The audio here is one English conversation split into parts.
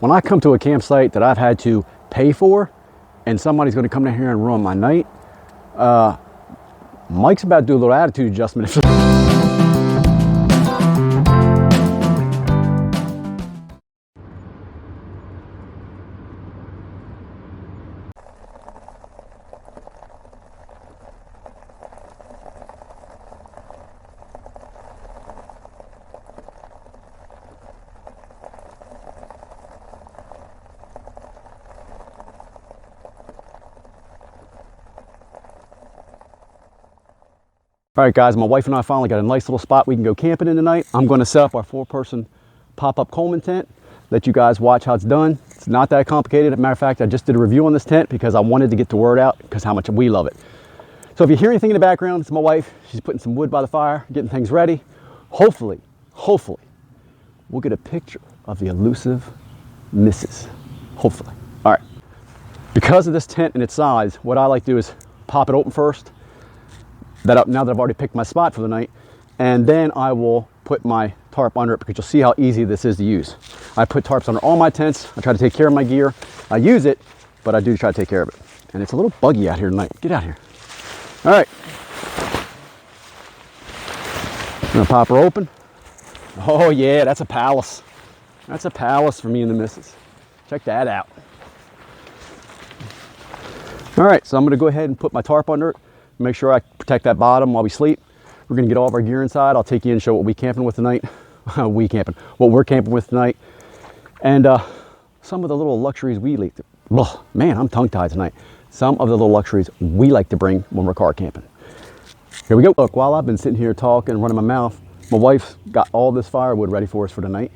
when I come to a campsite that I've had to pay for and somebody's going to come down here and ruin my night, Mike's about to do a little attitude adjustment. All right, guys, my wife and I finally got a nice little spot we can go camping in tonight. I'm going to set up our 4-person pop-up Coleman tent, let you guys watch how it's done. It's not that complicated. As a matter of fact, I just did a review on this tent because I wanted to get the word out because how much we love it. So if you hear anything in the background, it's my wife. She's putting some wood by the fire, getting things ready. Hopefully, we'll get a picture of the elusive Mrs. Hopefully. All right. Because of this tent and its size, what I like to do is pop it open first. Now that I've already picked my spot for the night, and then I will put my tarp under it because you'll see how easy this is to use. I put tarps under all my tents. I try to take care of my gear. I use it, but I do try to take care of it. And it's a little buggy out here tonight. Get out here. All right. I'm gonna pop her open. Oh yeah, that's a palace. That's a palace for me and the missus. Check that out. All right, so I'm gonna go ahead and put my tarp under it. Make sure I protect that bottom while we sleep. We're gonna get all of our gear inside. I'll take you in and show what we're camping with tonight. What we're camping with tonight. And some of the little luxuries we like to, man, I'm tongue-tied tonight. Some of the little luxuries we like to bring when we're car camping. Here we go. Look, while I've been sitting here talking and running my mouth, my wife's got all this firewood ready for us for tonight.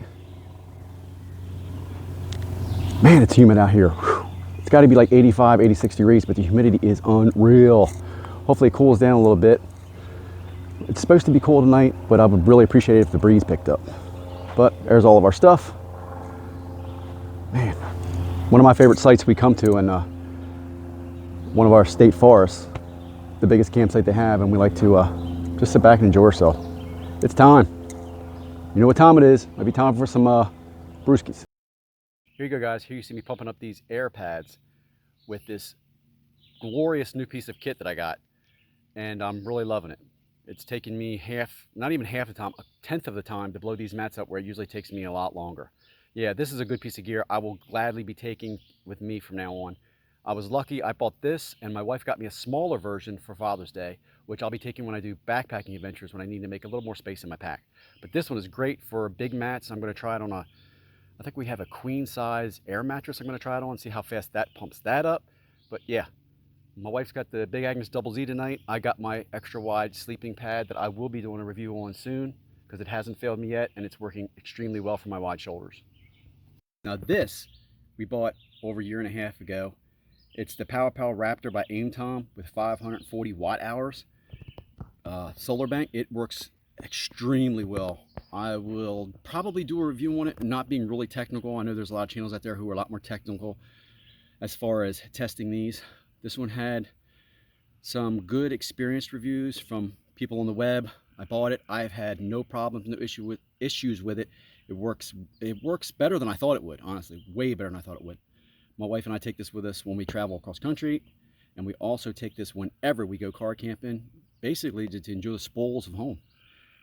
Man, it's humid out here. Whew. It's gotta be like 85, 86 degrees, but the humidity is unreal. Hopefully it cools down a little bit. It's supposed to be cool tonight, but I would really appreciate it if the breeze picked up. But there's all of our stuff. Man, one of my favorite sites we come to in one of our state forests, the biggest campsite they have, and we like to just sit back and enjoy ourselves. It's time. You know what time it is. Might be time for some brewskis. Here you go, guys. Here you see me pumping up these air pads with this glorious new piece of kit that I got. And I'm really loving it. It's taken me not even half the time, a tenth of the time to blow these mats up where it usually takes me a lot longer. Yeah, this is a good piece of gear I will gladly be taking with me from now on. I was lucky I bought this, and my wife got me a smaller version for Father's Day, which I'll be taking when I do backpacking adventures when I need to make a little more space in my pack. But this one is great for big mats. I'm going to try it on I think we have a queen size air mattress. I'm going to try it on, see how fast that pumps that up. But yeah. My wife's got the Big Agnes Double Z tonight. I got my extra wide sleeping pad that I will be doing a review on soon because it hasn't failed me yet and it's working extremely well for my wide shoulders. Now this we bought over a year and a half ago. It's the PowerPal Raptor by Aimtom with 540 watt hours solar bank. It works extremely well. I will probably do a review on it, not being really technical. I know there's a lot of channels out there who are a lot more technical as far as testing these. This one had some good experienced reviews from people on the web. I bought it. I've had no problems, no issues with it. It works better than I thought it would, honestly, way better than I thought it would. My wife and I take this with us when we travel across country, and we also take this whenever we go car camping, basically to enjoy the spoils of home.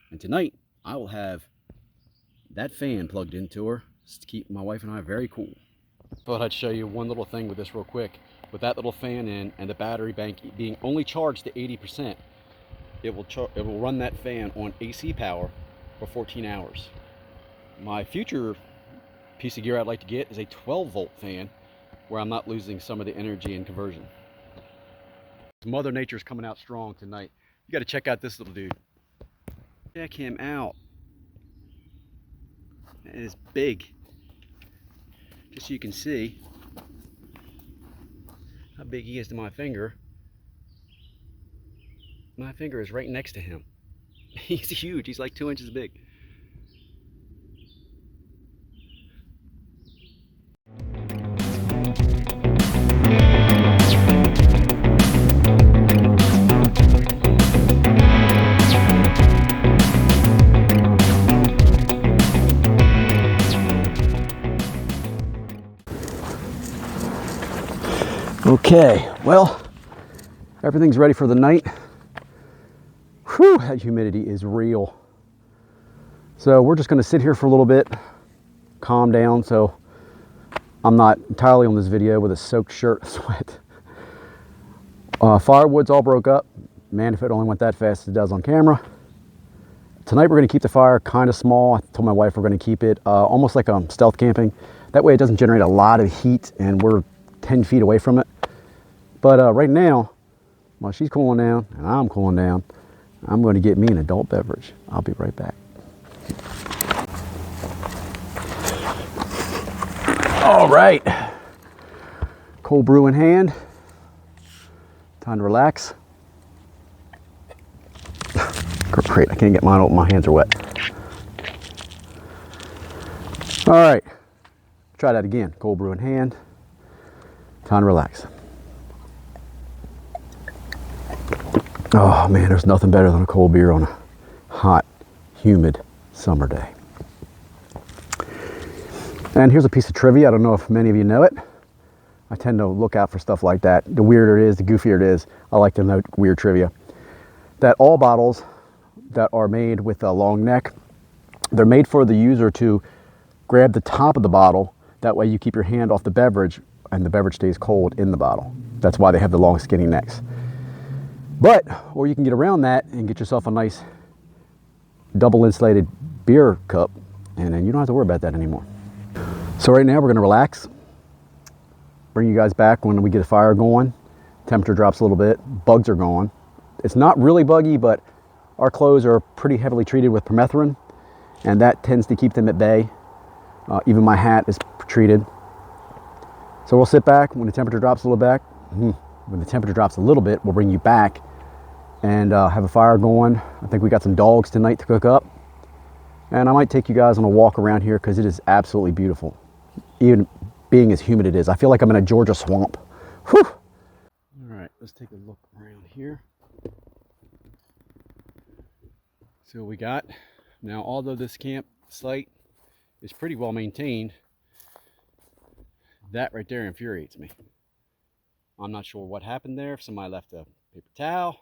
And tonight, I will have that fan plugged into her to keep my wife and I very cool. Thought I'd show you one little thing with this real quick. With that little fan in and the battery bank being only charged to 80%, it will run that fan on AC power for 14 hours. My future piece of gear I'd like to get is a 12-volt fan where I'm not losing some of the energy in conversion. Mother Nature's coming out strong tonight. You got to check out this little dude. Check him out. That is big. Just so you can see how big he is to my finger. My finger is right next to him. He's huge. He's like 2 inches big. Okay, well, everything's ready for the night. Whew, that humidity is real. So we're just gonna sit here for a little bit, calm down, so I'm not entirely on this video with a soaked shirt of sweat. Firewood's all broke up. Man, if it only went that fast as it does on camera. Tonight we're gonna keep the fire kind of small. I told my wife we're gonna keep it almost like stealth camping. That way it doesn't generate a lot of heat and we're 10 feet away from it. But right now, while she's cooling down and I'm cooling down, I'm gonna get me an adult beverage. I'll be right back. All right, cold brew in hand. Time to relax. Great, I can't get mine open, my hands are wet. All right, try that again. Cold brew in hand. Time to relax. Oh man, there's nothing better than a cold beer on a hot, humid summer day. And here's a piece of trivia. I don't know if many of you know it. I tend to look out for stuff like that. The weirder it is, the goofier it is. I like to know weird trivia. That all bottles that are made with a long neck, they're made for the user to grab the top of the bottle. That way you keep your hand off the beverage and the beverage stays cold in the bottle. That's why they have the long skinny necks. But, or you can get around that and get yourself a nice double insulated beer cup, and then you don't have to worry about that anymore. So right now we're gonna relax, bring you guys back when we get a fire going. Temperature drops a little bit, bugs are gone. It's not really buggy, but our clothes are pretty heavily treated with permethrin, and that tends to keep them at bay. Even my hat is treated. So we'll sit back when the temperature drops a little back. When the temperature drops a little bit, we'll bring you back and have a fire going. I think we got some dogs tonight to cook up. And I might take you guys on a walk around here because it is absolutely beautiful. Even being as humid it is. I feel like I'm in a Georgia swamp. Whew. All right, let's take a look around here. See what we got. Now, although this campsite is pretty well maintained, that right there infuriates me. I'm not sure what happened there. If somebody left a paper towel,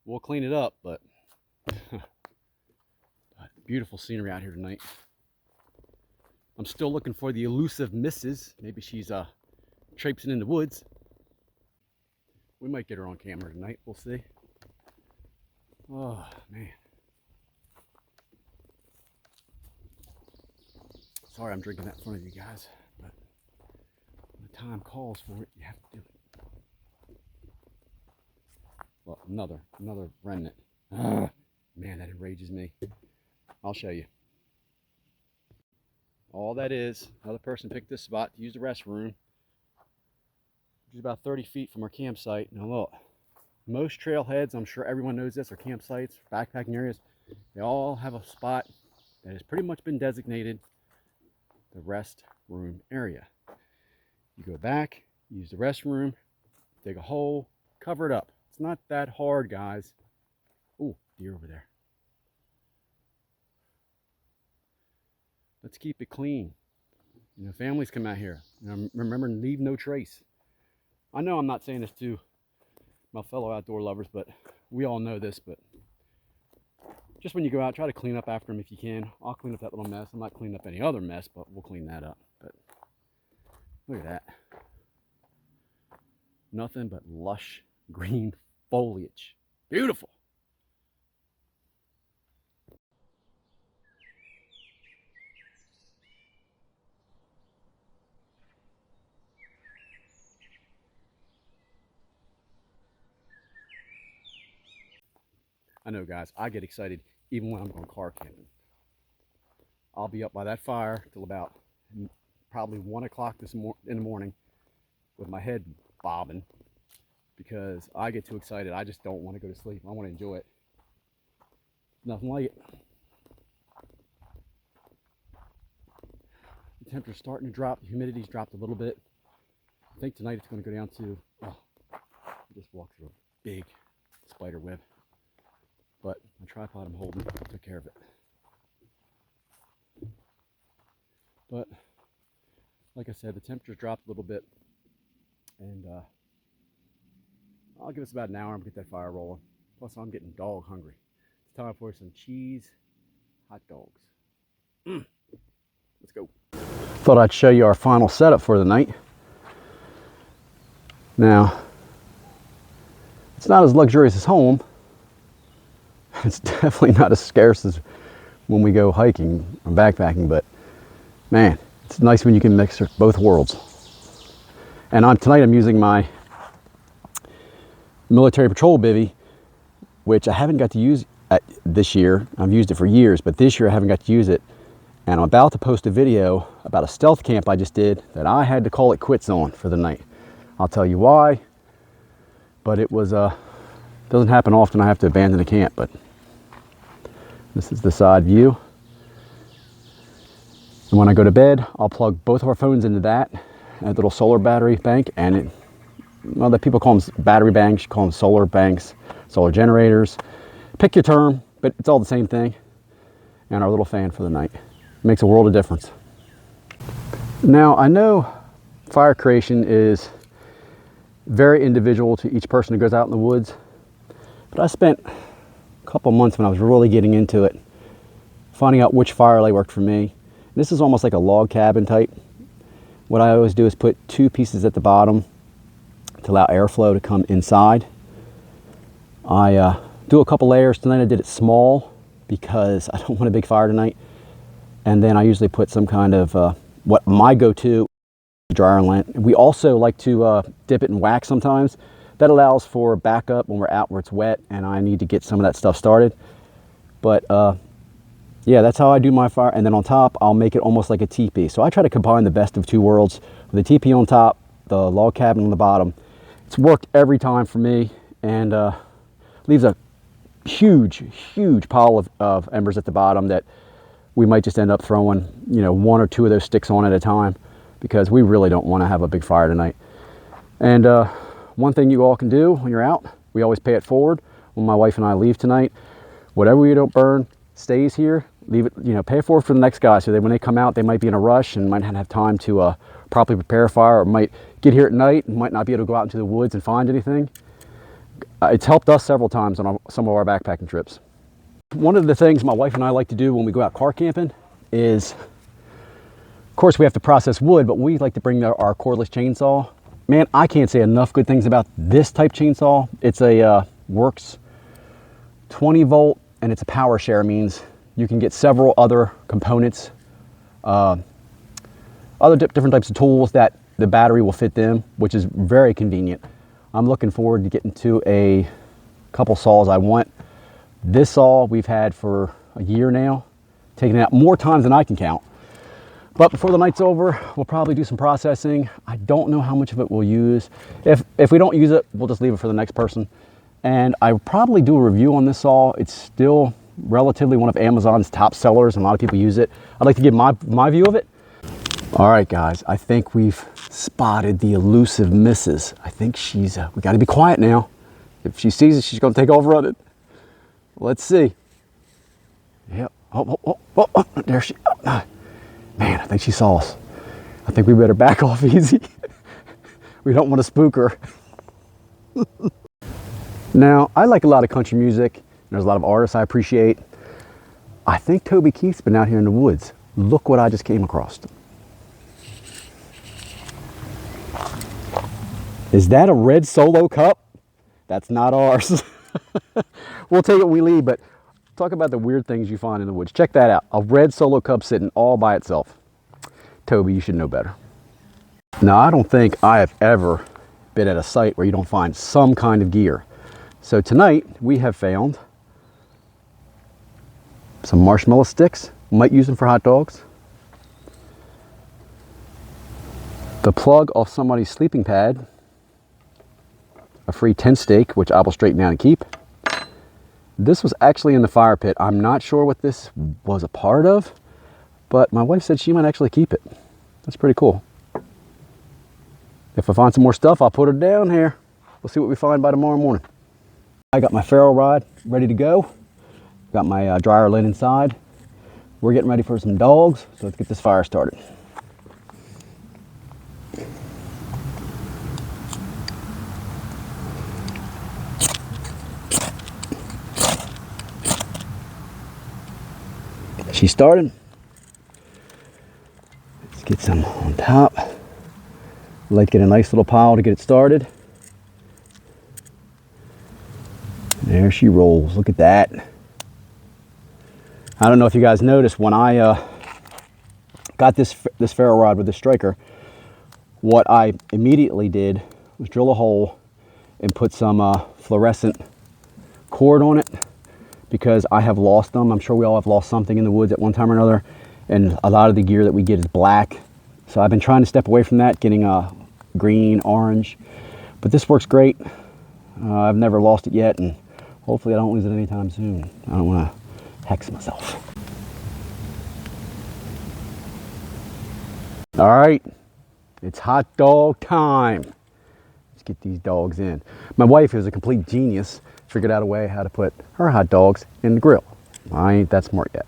we'll clean it up, but beautiful scenery out here tonight. I'm still looking for the elusive Mrs. Maybe she's traipsing in the woods. We might get her on camera tonight. We'll see. Oh, man. Sorry I'm drinking that in front of you guys, but when the time calls for it, you have to do it. Well, another remnant. Man, that enrages me. I'll show you. All that is, another person picked this spot to use the restroom, which is about 30 feet from our campsite. Now look, most trailheads, I'm sure everyone knows this, or campsites, backpacking areas, they all have a spot that has pretty much been designated the restroom area. You go back, use the restroom, dig a hole, cover it up. It's not that hard, guys. Ooh, deer over there. Let's keep it clean. You know, families come out here. You know, remember, leave no trace. I know I'm not saying this to my fellow outdoor lovers, but we all know this, but just when you go out, try to clean up after them if you can. I'll clean up that little mess. I'm not cleaning up any other mess, but we'll clean that up. But look at that. Nothing but lush green foliage. Beautiful. I know, guys, I get excited even when I'm going car camping. I'll be up by that fire till about probably 1 o'clock in the morning with my head bobbing because I get too excited. I just don't want to go to sleep. I want to enjoy it. Nothing like it. The temperature's starting to drop. The humidity's dropped a little bit. I think tonight it's going to go down to, oh, I just walked through a big spider web. But the tripod I'm holding took care of it. But like I said, the temperature dropped a little bit, And I'll give us about an hour and get that fire rolling. Plus, I'm getting dog hungry. It's time for some cheese hot dogs. Let's go. Thought I'd show you our final setup for the night. Now, it's not as luxurious as home. It's definitely not as scarce as when we go hiking or backpacking, but man, it's nice when you can mix both worlds. And tonight I'm using my military patrol bivvy, which I haven't got to use this year. I've used it for years, but this year I haven't got to use it. And I'm about to post a video about a stealth camp I just did that I had to call it quits on for the night. I'll tell you why, but it was, doesn't happen often I have to abandon a camp, but this is the side view. And when I go to bed, I'll plug both of our phones into that little solar battery bank, and well, the people call them battery banks, you call them solar banks, solar generators. Pick your term, but it's all the same thing. And our little fan for the night. It makes a world of difference. Now, I know fire creation is very individual to each person who goes out in the woods, but I spent a couple months when I was really getting into it, finding out which fire lay worked for me. This is almost like a log cabin type. What I always do is put 2 pieces at the bottom to allow airflow to come inside. I do a couple layers. Tonight I did it small because I don't want a big fire tonight. And then I usually put some kind of, what my go-to, dryer lint. We also like to dip it in wax sometimes. That allows for backup when we're out where it's wet and I need to get some of that stuff started. But yeah, that's how I do my fire. And then on top, I'll make it almost like a teepee. So I try to combine the best of 2 worlds. With the teepee on top, the log cabin on the bottom. It's worked every time for me, and leaves a huge pile of embers at the bottom that we might just end up throwing, you know, 1 or 2 of those sticks on at a time, because we really don't want to have a big fire tonight. And one thing you all can do when you're out, we always pay it forward. When my wife and I leave tonight, whatever you don't burn stays here. Leave it, you know, pay it forward for the next guy, so that when they come out, they might be in a rush and might not have time to properly prepare a fire, or might get here at night and might not be able to go out into the woods and find anything. It's helped us several times on some of our backpacking trips. One of the things my wife and I like to do when we go out car camping is, of course, we have to process wood, but we like to bring our cordless chainsaw. Man, I can't say enough good things about this type chainsaw. It's a Works 20 volt, and it's a power share, means you can get several other components, other different types of tools that the battery will fit them, which is very convenient. I'm looking forward to getting to a couple saws I want. This saw we've had for a year now, taking it out more times than I can count. But before the night's over, we'll probably do some processing. I don't know how much of it we'll use. If we don't use it, we'll just leave it for the next person. And I will probably do a review on this saw. It's still relatively one of Amazon's top sellers, and a lot of people use it. I'd like to give my view of it. All right, guys, I think we've spotted the elusive Mrs. I think she's, we got to be quiet now. If she sees it, she's going to take off running. Let's see. Yep. Oh, there she, oh, man, I think she saw us. I think we better back off easy. We don't want to spook her. Now, I like a lot of country music. There's a lot of artists I appreciate. I think Toby Keith's been out here in the woods. Look what I just came across. Is that a red Solo cup? That's not ours. We'll take it, we leave, but talk about the weird things you find in the woods. Check that out. A red Solo cup sitting all by itself. Toby, you should know better. Now, I don't think I have ever been at a site where you don't find some kind of gear. So tonight we have found some marshmallow sticks. Might use them for hot dogs. The plug off somebody's sleeping pad. A free tent stake, which I will straighten down and keep. This was actually in the fire pit. I'm not sure what this was a part of, but my wife said she might actually keep it. That's pretty cool. If I find some more stuff, I'll put it down here. We'll see what we find by tomorrow morning. I got my ferro rod ready to go. Got my dryer lint inside. We're getting ready for some dogs, so let's get this fire started. she started. Let's get some on top. Like get a nice little pile to get it started. There she rolls. Look at that. I don't know if you guys noticed when I got this ferro rod with the striker, what I immediately did was drill a hole and put some fluorescent cord on it, because I have lost them. I'm sure we all have lost something in the woods at one time or another, and a lot of the gear that we get is black. So I've been trying to step away from that, getting green, orange, but this works great. I've never lost it yet, and hopefully I don't lose it anytime soon. I don't want to hex myself. All right, it's hot dog time. Let's get these dogs in. My wife is a complete genius, figured out a way how to put her hot dogs in the grill. I ain't that smart yet.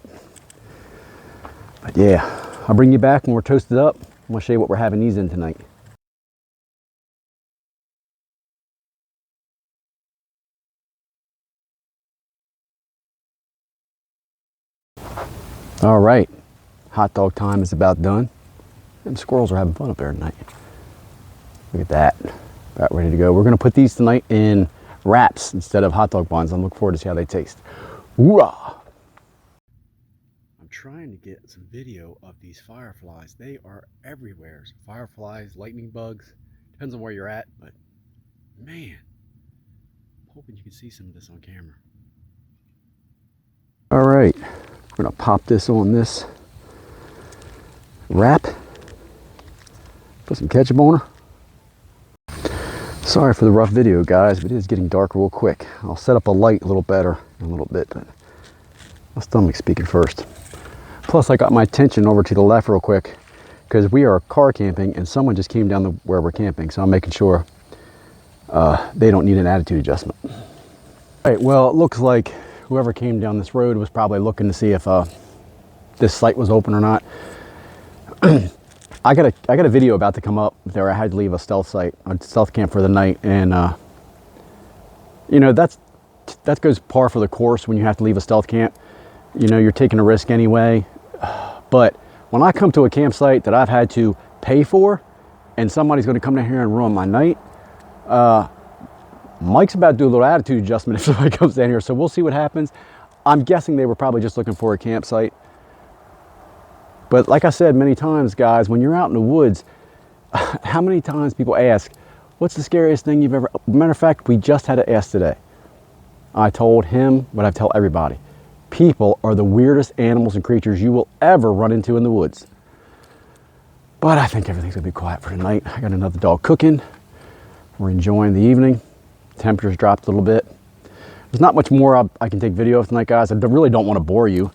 But yeah, I'll bring you back when we're toasted up. I'm gonna show you what we're having these in tonight. All right, hot dog time is about done. Them squirrels are having fun up there tonight. Look at that, about ready to go. We're gonna put these tonight in wraps instead of hot dog buns. I'm looking forward to see how they taste. Hoorah! I'm trying to get some video of these fireflies. They are everywhere. Fireflies, lightning bugs, depends on where you're at, but man, I'm hoping you can see some of this on camera. All right, we're gonna pop this on this wrap. Put some ketchup on her. Sorry for the rough video, guys, but it is getting dark real quick. I'll set up a light a little better in a little bit, but my stomach's speaking first. Plus, I got my attention over to the left real quick because we are car camping and someone just came down where we're camping, so I'm making sure they don't need an attitude adjustment. All right, well, it looks like whoever came down this road was probably looking to see if this site was open or not. I got a video about to come up there. I had to leave a stealth camp for the night, and you know, that goes par for the course when you have to leave a stealth camp. You know, you're taking a risk anyway. But when I come to a campsite that I've had to pay for, and somebody's going to come down here and ruin my night, Mike's about to do a little attitude adjustment if somebody comes down here. So we'll see what happens. I'm guessing they were probably just looking for a campsite. But like I said many times, guys, when you're out in the woods, how many times people ask, what's the scariest thing you've ever... Matter of fact, we just had to ask today. I told him what I tell everybody. People are the weirdest animals and creatures you will ever run into in the woods. But I think everything's gonna be quiet for tonight. I got another dog cooking. We're enjoying the evening. Temperatures dropped a little bit. There's not much more I can take video of tonight, guys. I really don't want to bore you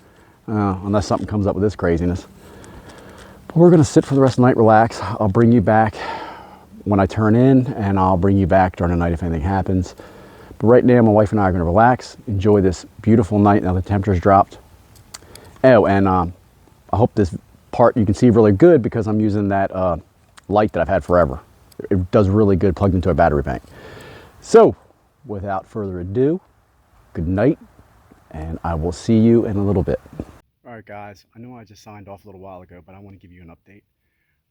unless something comes up with this craziness. But we're gonna sit for the rest of the night, relax. I'll bring you back when I turn in, and I'll bring you back during the night if anything happens. But right now, my wife and I are gonna relax, enjoy this beautiful night now the temperature's dropped. Oh, and I hope this part you can see really good because I'm using that light that I've had forever. It does really good plugged into a battery bank. So, without further ado, good night, and I will see you in a little bit. All right, guys, I know I just signed off a little while ago, but I want to give you an update.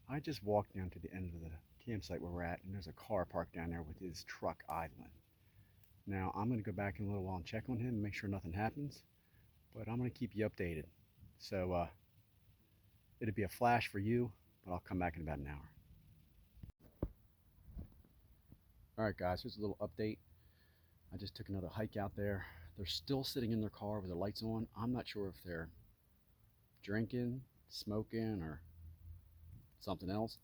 I just walked down to the end of the campsite where we're at, and there's a car parked down there with his truck idling. Now, I'm going to go back in a little while and check on him and make sure nothing happens, but I'm going to keep you updated. So, it'll be a flash for you, but I'll come back in about an hour. All right, guys, here's a little update. I just took another hike out there. They're still sitting in their car with their lights on. I'm not sure if they're drinking, smoking, or something else,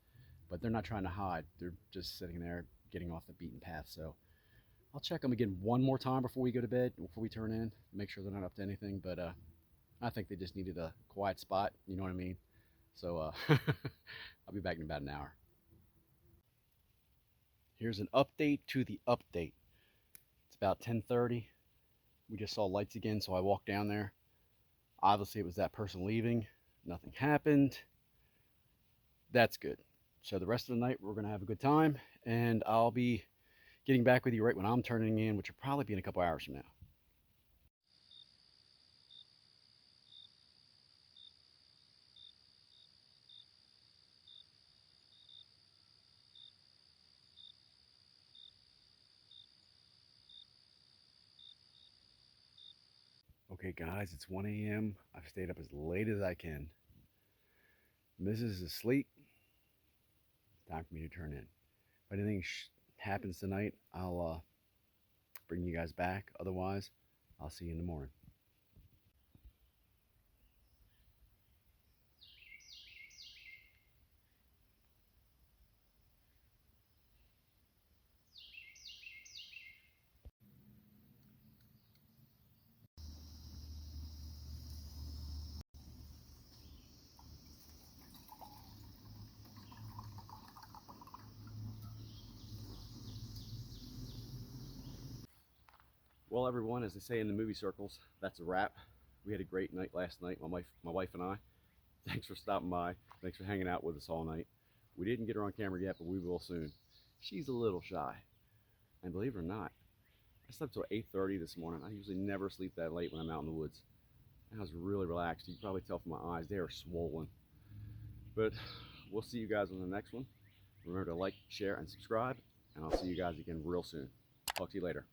but they're not trying to hide. They're just sitting there getting off the beaten path. So I'll check them again one more time before we go to bed, before we turn in, make sure they're not up to anything. But I think they just needed a quiet spot, you know what I mean? So I'll be back in about an hour. Here's an update to the update. It's about 10:30. We just saw lights again, so I walked down there. Obviously, it was that person leaving. Nothing happened. That's good. So the rest of the night, we're going to have a good time, and I'll be getting back with you right when I'm turning in, which will probably be in a couple hours from now. Okay, guys, it's 1 a.m. I've stayed up as late as I can. Mrs. is asleep. It's time for me to turn in. If anything happens tonight, I'll bring you guys back. Otherwise, I'll see you in the morning. Well, everyone, as they say in the movie circles, that's a wrap. We had a great night last night, my wife and I. Thanks for stopping by. Thanks for hanging out with us all night. We didn't get her on camera yet, but we will soon. She's a little shy. And believe it or not, I slept till 8:30 this morning. I usually never sleep that late when I'm out in the woods. And I was really relaxed. You can probably tell from my eyes, they are swollen. But we'll see you guys on the next one. Remember to like, share, and subscribe. And I'll see you guys again real soon. Talk to you later.